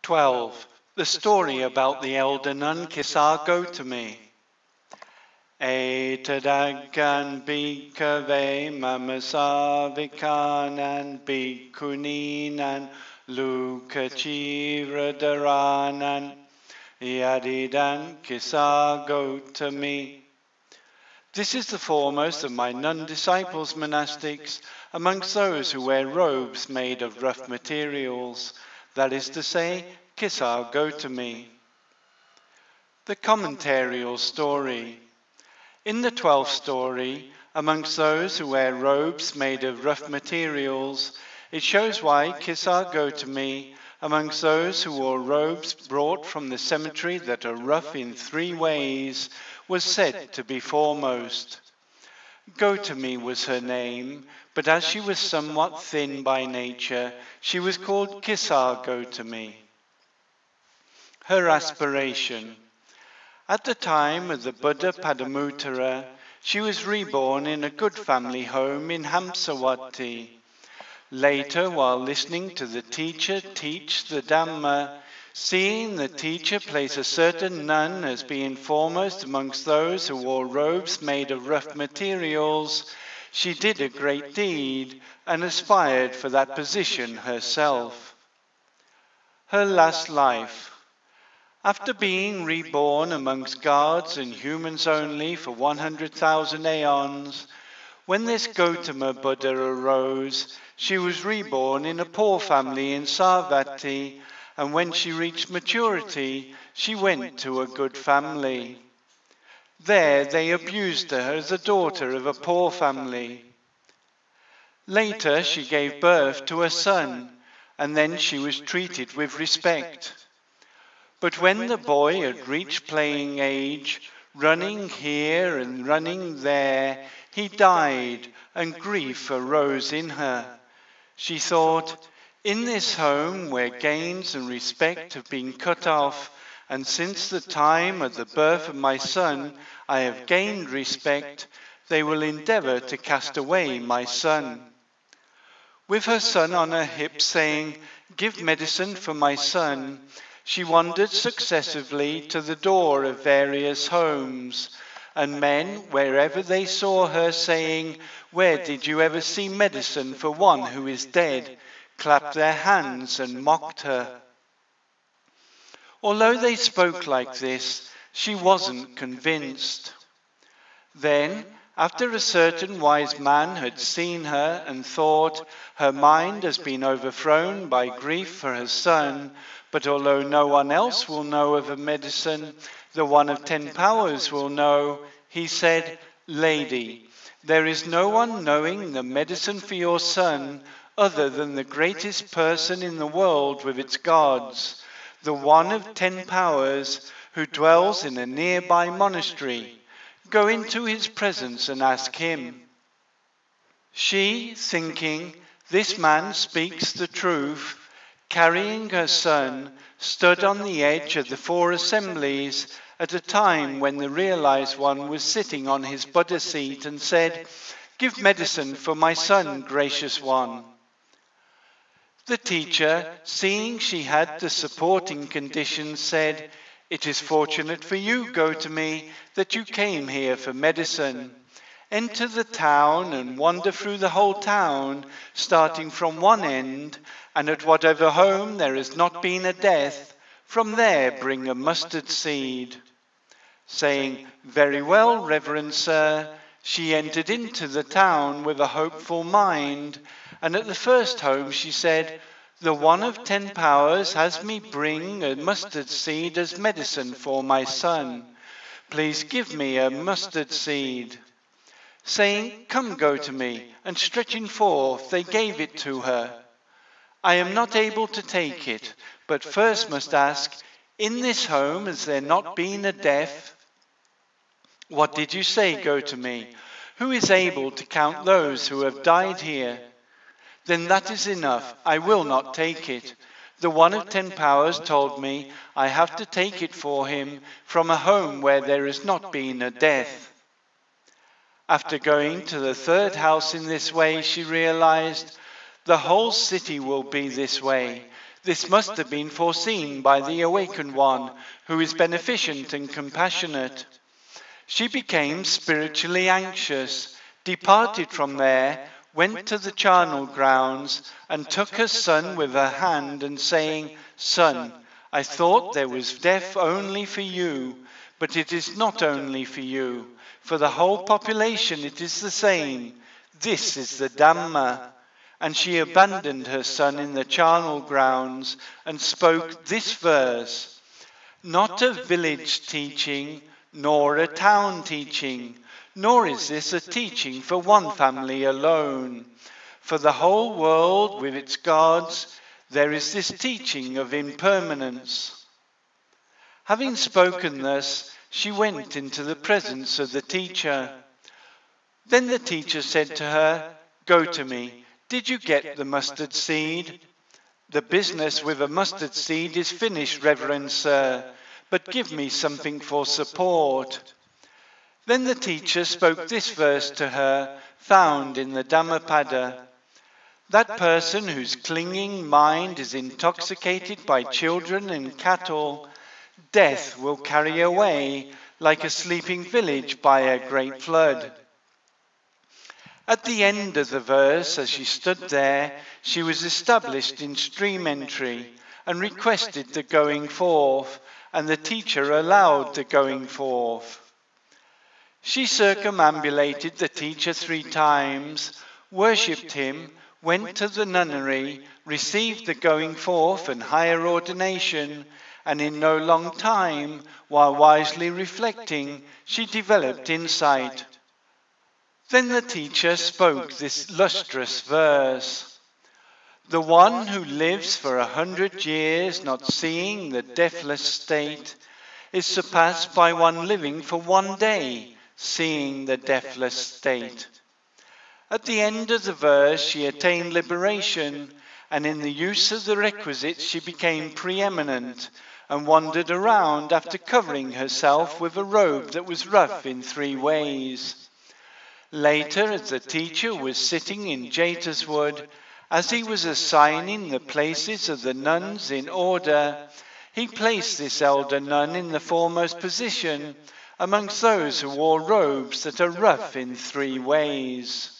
12. The story about the elder nun Kisa Gotami. Etadagan bhikkhave mamasavikanan bhikkhuninan lukachiradaranan yadidan Kisa Gotami. This is the foremost of my nun disciples monastics amongst those who wear robes made of rough materials, that is to say, Kisa Gotami. The commentarial story. In the 12th story, amongst those who wear robes made of rough materials, it shows why Kisa Gotami, amongst those who wore robes brought from the cemetery that are rough in 3 ways, was said to be foremost. Gotami was her name, but as she was somewhat thin by nature, she was called Kisa Gotami. Her aspiration. At the time of the Buddha Padamutara, she was reborn in a good family home in Hamsawati. Later, while listening to the teacher teach the Dhamma, seeing the teacher place a certain nun as being foremost amongst those who wore robes made of rough materials, she did a great deed and aspired for that position herself. Her last life. After being reborn amongst gods and humans only for 100,000 aeons, when this Gautama Buddha arose, she was reborn in a poor family in Savatthi, and when she reached maturity, she went to a good family. There they abused her as a daughter of a poor family. Later she gave birth to a son, and then she was treated with respect. But when the boy had reached playing age, running here and running there, he died, and grief arose in her. She thought, in this home where gains and respect have been cut off, and since the time of the birth of my son I have gained respect, they will endeavour to cast away my son. With her son on her hip saying, "Give medicine for my son," she wandered successively to the door of various homes, and men, wherever they saw her, saying, "Where did you ever see medicine for one who is dead?" clapped their hands and mocked her. Although they spoke like this, she wasn't convinced. Then, after a certain wise man had seen her and thought, her mind has been overthrown by grief for her son, but although no one else will know of a medicine, the one of 10 powers will know, he said, "Lady, there is no one knowing the medicine for your son other than the greatest person in the world with its gods, the one of 10 powers who dwells in a nearby monastery. Go into his presence and ask him." She, thinking, this man speaks the truth, carrying her son, stood on the edge of the 4 assemblies at a time when the realized one was sitting on his Buddha seat and said, "Give medicine for my son, gracious one." The teacher, seeing she had the supporting conditions, said, "It is fortunate for you, Gotami, that you came here for medicine. Enter the town and wander through the whole town, starting from one end, and at whatever home there has not been a death, from there bring a mustard seed." Saying, "Very well, Reverend Sir," she entered into the town with a hopeful mind, and at the first home she said, "The one of 10 powers has me bring a mustard seed as medicine for my son. Please give me a mustard seed." Saying, "Come, Gotami," and stretching forth, they gave it to her. "I am not able to take it, but first must ask, in this home has there not been a death?" "What did you say, Gotami? Who is able to count those who have died here?" "Then that is enough, I will not take it. The one of 10 powers told me I have to take it for him from a home where there has not been a death." After going to the 3rd house in this way, she realized, The whole city will be this way. This must have been foreseen by the awakened one, who is beneficent and compassionate. She became spiritually anxious, departed from there, went to the charnel grounds, and took her son with her hand, and saying, "Son, I thought there was death only for you, but it is not only for you. For the whole population it is the same. This is the Dhamma." And she abandoned her son in the charnel grounds and spoke this verse: "Not a village teaching, nor a town teaching, nor is this a teaching for one family alone. For the whole world with its gods, there is this teaching of impermanence." Having spoken thus, she went into the presence of the teacher. Then the teacher said to her, "Gotami, did you get the mustard seed?" "The business with a mustard seed is finished, Reverend Sir, but give me something for support." Then the teacher spoke this verse to her, found in the Dhammapada: "That person whose clinging mind is intoxicated by children and cattle, death will carry away like a sleeping village by a great flood." At the end of the verse, as she stood there, she was established in stream entry and requested the going forth, and the teacher allowed the going forth. She circumambulated the teacher 3 times, worshipped him, went to the nunnery, received the going forth and higher ordination, and in no long time, while wisely reflecting, she developed insight. Then the teacher spoke this lustrous verse: "The one who lives for 100 years not seeing the deathless state is surpassed by one living for 1 day seeing the deathless state." At the end of the verse she attained liberation, and in the use of the requisites she became preeminent, and wandered around after covering herself with a robe that was rough in 3 ways. Later, as the teacher was sitting in Jeta's wood, as he was assigning the places of the nuns in order, he placed this elder nun in the foremost position amongst those who wore robes that are rough in 3 ways.